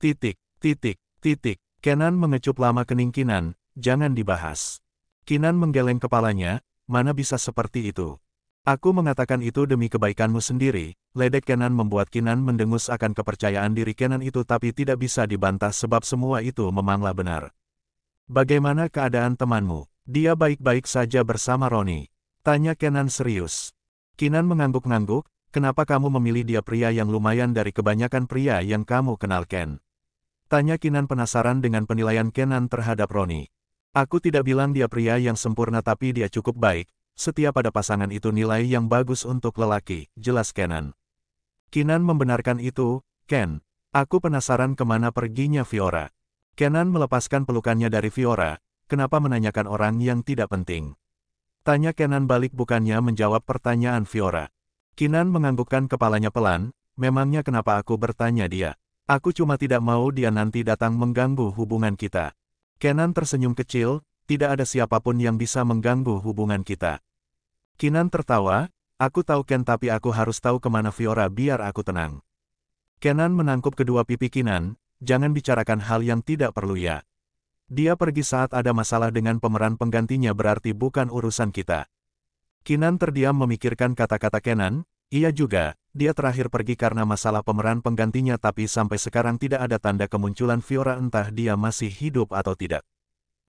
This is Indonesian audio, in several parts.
Titik, titik, titik. Kenan mengecup lama kening Kinan, jangan dibahas. Kinan menggeleng kepalanya, mana bisa seperti itu. Aku mengatakan itu demi kebaikanmu sendiri, ledek Kenan membuat Kinan mendengus akan kepercayaan diri Kenan itu tapi tidak bisa dibantah sebab semua itu memanglah benar. Bagaimana keadaan temanmu? Dia baik-baik saja bersama Roni. Tanya Kenan serius. Kinan mengangguk-ngangguk, kenapa kamu memilih dia pria yang lumayan dari kebanyakan pria yang kamu kenal Ken? Tanya Kinan penasaran dengan penilaian Kenan terhadap Roni. Aku tidak bilang dia pria yang sempurna tapi dia cukup baik, setiap pada pasangan itu nilai yang bagus untuk lelaki, jelas Kenan. Kinan membenarkan itu, Ken. Aku penasaran kemana perginya Fiora. Kenan melepaskan pelukannya dari Fiora, kenapa menanyakan orang yang tidak penting? Tanya Kenan balik bukannya menjawab pertanyaan Fiora. Kinan menganggukkan kepalanya pelan, memangnya kenapa aku bertanya dia? Aku cuma tidak mau dia nanti datang mengganggu hubungan kita. Kenan tersenyum kecil, tidak ada siapapun yang bisa mengganggu hubungan kita. Kinan tertawa, aku tahu Ken tapi aku harus tahu kemana Fiora biar aku tenang. Kenan menangkup kedua pipi Kinan, jangan bicarakan hal yang tidak perlu ya. Dia pergi saat ada masalah dengan pemeran penggantinya berarti bukan urusan kita. Kinan terdiam memikirkan kata-kata Kenan, iya juga, dia terakhir pergi karena masalah pemeran penggantinya tapi sampai sekarang tidak ada tanda kemunculan Fiora entah dia masih hidup atau tidak.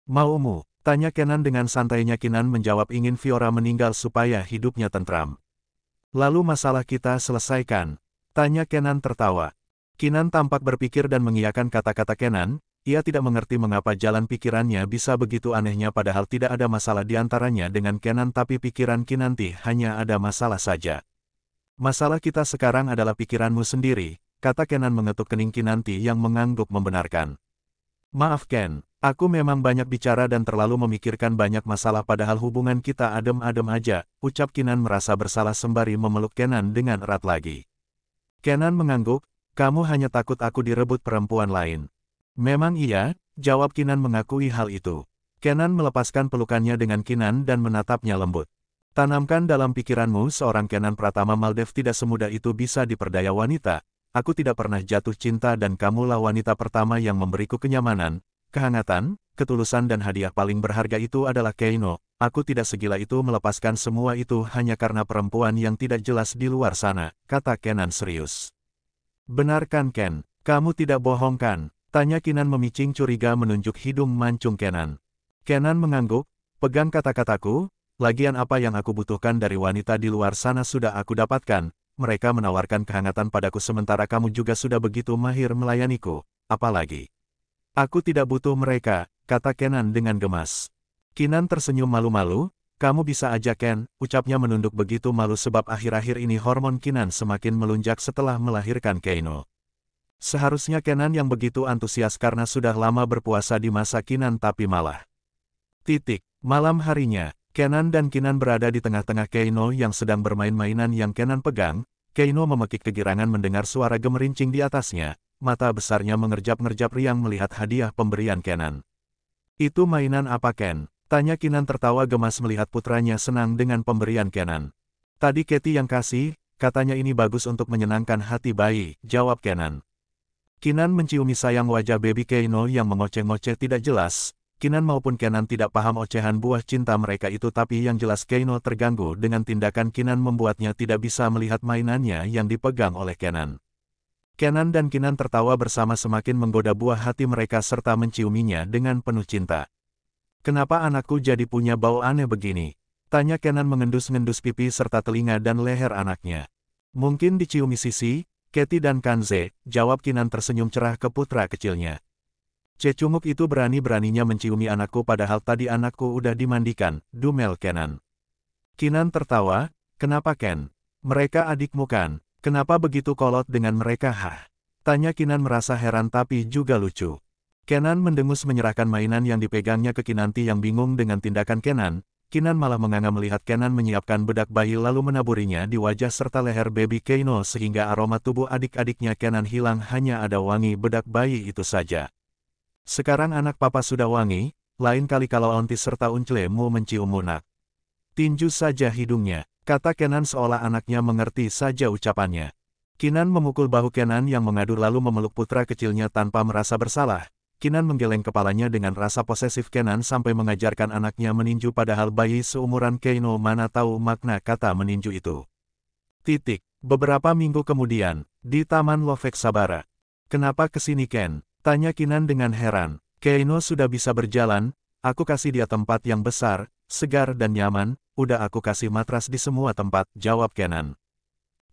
Maumu? Tanya Kenan dengan santainya. Kinan menjawab ingin Fiora meninggal supaya hidupnya tentram. Lalu masalah kita selesaikan? Tanya Kenan tertawa. Kinan tampak berpikir dan mengiyakan kata-kata Kenan, ia tidak mengerti mengapa jalan pikirannya bisa begitu anehnya padahal tidak ada masalah di antaranya dengan Kenan tapi pikiran Kinanti hanya ada masalah saja. Masalah kita sekarang adalah pikiranmu sendiri, kata Kenan mengetuk kening Kinanti yang mengangguk membenarkan. Maaf Ken, aku memang banyak bicara dan terlalu memikirkan banyak masalah padahal hubungan kita adem-adem aja, ucap Kinan merasa bersalah sembari memeluk Kenan dengan erat lagi. Kenan mengangguk, kamu hanya takut aku direbut perempuan lain. Memang iya, jawab Kinan mengakui hal itu. Kenan melepaskan pelukannya dengan Kinan dan menatapnya lembut. Tanamkan dalam pikiranmu seorang Kenan Pratama Maldev tidak semudah itu bisa diperdaya wanita. Aku tidak pernah jatuh cinta dan kamulah wanita pertama yang memberiku kenyamanan, kehangatan, ketulusan dan hadiah paling berharga itu adalah Keino. Aku tidak segila itu melepaskan semua itu hanya karena perempuan yang tidak jelas di luar sana, kata Kenan serius. Benar kan Ken? Kamu tidak bohong kan? Tanya Kinan memicing curiga menunjuk hidung mancung Kenan. Kenan mengangguk, pegang kata-kataku, lagian apa yang aku butuhkan dari wanita di luar sana sudah aku dapatkan, mereka menawarkan kehangatan padaku sementara kamu juga sudah begitu mahir melayaniku, apalagi. Aku tidak butuh mereka, kata Kenan dengan gemas. Kinan tersenyum malu-malu, kamu bisa aja Ken, ucapnya menunduk begitu malu sebab akhir-akhir ini hormon Kinan semakin melunjak setelah melahirkan Keino. Seharusnya Kenan yang begitu antusias karena sudah lama berpuasa di masa Kinan tapi malah. Malam harinya, Kenan dan Kinan berada di tengah-tengah Keino yang sedang bermain-mainan yang Kenan pegang. Keino memekik kegirangan mendengar suara gemerincing di atasnya, mata besarnya mengerjap-ngerjap riang melihat hadiah pemberian Kenan. Itu mainan apa Ken? Tanya Kinan tertawa gemas melihat putranya senang dengan pemberian Kenan. Tadi Katie yang kasih, katanya ini bagus untuk menyenangkan hati bayi, jawab Kenan. Kinan menciumi sayang wajah baby Keino yang mengoceh-ngoceh tidak jelas. Kinan maupun Kenan tidak paham ocehan buah cinta mereka itu tapi yang jelas Keino terganggu dengan tindakan Kinan membuatnya tidak bisa melihat mainannya yang dipegang oleh Kenan. Kenan dan Kinan tertawa bersama semakin menggoda buah hati mereka serta menciuminya dengan penuh cinta. Kenapa anakku jadi punya bau aneh begini? Tanya Kenan mengendus-ngendus pipi serta telinga dan leher anaknya. Mungkin diciumi Sisi, Katie dan Kanze, jawab Kinan tersenyum cerah ke putra kecilnya. Cecunguk itu berani-beraninya menciumi anakku padahal tadi anakku udah dimandikan, dumel Kenan. Kinan tertawa, kenapa Ken? Mereka adikmu kan? Kenapa begitu kolot dengan mereka Tanya Kinan merasa heran tapi juga lucu. Kenan mendengus menyerahkan mainan yang dipegangnya ke Kinanti yang bingung dengan tindakan Kenan. Kinan malah menganga melihat Kenan menyiapkan bedak bayi lalu menaburinya di wajah serta leher baby Keino sehingga aroma tubuh adik-adiknya Kenan hilang hanya ada wangi bedak bayi itu saja. Sekarang anak papa sudah wangi, lain kali kalau ontis serta uncle mau menciummu nak. Tinju saja hidungnya, kata Kenan seolah anaknya mengerti saja ucapannya. Kinan memukul bahu Kenan yang mengadu lalu memeluk putra kecilnya tanpa merasa bersalah. Kinan menggeleng kepalanya dengan rasa posesif. Kenan sampai mengajarkan anaknya meninju padahal bayi seumuran Keino mana tahu makna kata meninju itu. Beberapa minggu kemudian, di Taman Lovek-Sabara. Kenapa kesini Ken? Tanya Kinan dengan heran. Keino sudah bisa berjalan, aku kasih dia tempat yang besar, segar dan nyaman, udah aku kasih matras di semua tempat, jawab Kenan.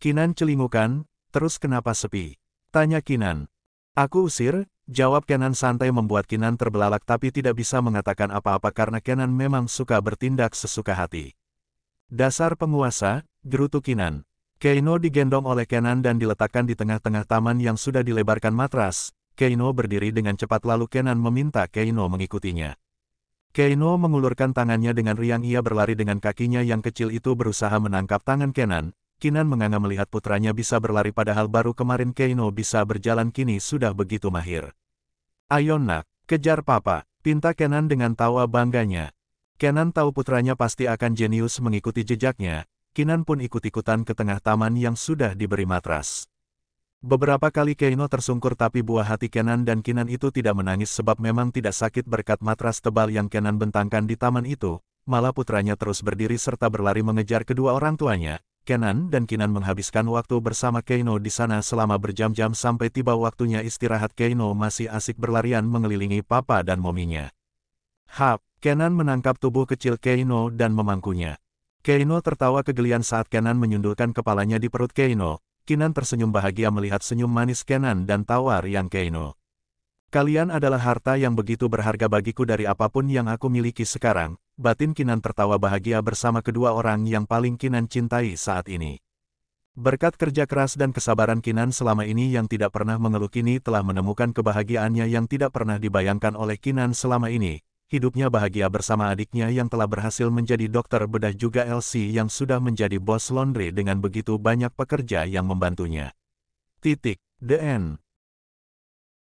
Kinan celingukan, terus kenapa sepi? Tanya Kinan. Aku usir, jawab Kenan santai membuat Kinan terbelalak tapi tidak bisa mengatakan apa-apa karena Kenan memang suka bertindak sesuka hati. Dasar penguasa, gerutu Kinan. Keino digendong oleh Kenan dan diletakkan di tengah-tengah taman yang sudah dilebarkan matras. Keino berdiri dengan cepat lalu Kenan meminta Keino mengikutinya. Keino mengulurkan tangannya dengan riang ia berlari dengan kakinya yang kecil itu berusaha menangkap tangan Kenan. Kinan menganga melihat putranya bisa berlari padahal baru kemarin Keino bisa berjalan kini sudah begitu mahir. Ayo nak, kejar papa, pinta Kenan dengan tawa bangganya. Kenan tahu putranya pasti akan jenius mengikuti jejaknya. Kinan pun ikut-ikutan ke tengah taman yang sudah diberi matras. Beberapa kali Keino tersungkur tapi buah hati Kenan dan Kinan itu tidak menangis sebab memang tidak sakit berkat matras tebal yang Kenan bentangkan di taman itu. Malah putranya terus berdiri serta berlari mengejar kedua orang tuanya. Kenan dan Kinan menghabiskan waktu bersama Keino di sana selama berjam-jam sampai tiba waktunya istirahat. Keino masih asik berlarian mengelilingi papa dan mominya. Kenan menangkap tubuh kecil Keino dan memangkunya. Keino tertawa kegelian saat Kenan menyundulkan kepalanya di perut Keino. Kinan tersenyum bahagia melihat senyum manis Kenan dan tawa riang Keino. Kalian adalah harta yang begitu berharga bagiku dari apapun yang aku miliki sekarang. Batin Kinan tertawa bahagia bersama kedua orang yang paling Kinan cintai saat ini. Berkat kerja keras dan kesabaran Kinan selama ini yang tidak pernah mengeluh kini telah menemukan kebahagiaannya yang tidak pernah dibayangkan oleh Kinan selama ini. Hidupnya bahagia bersama adiknya yang telah berhasil menjadi dokter bedah juga Elsie yang sudah menjadi bos laundry dengan begitu banyak pekerja yang membantunya. The End.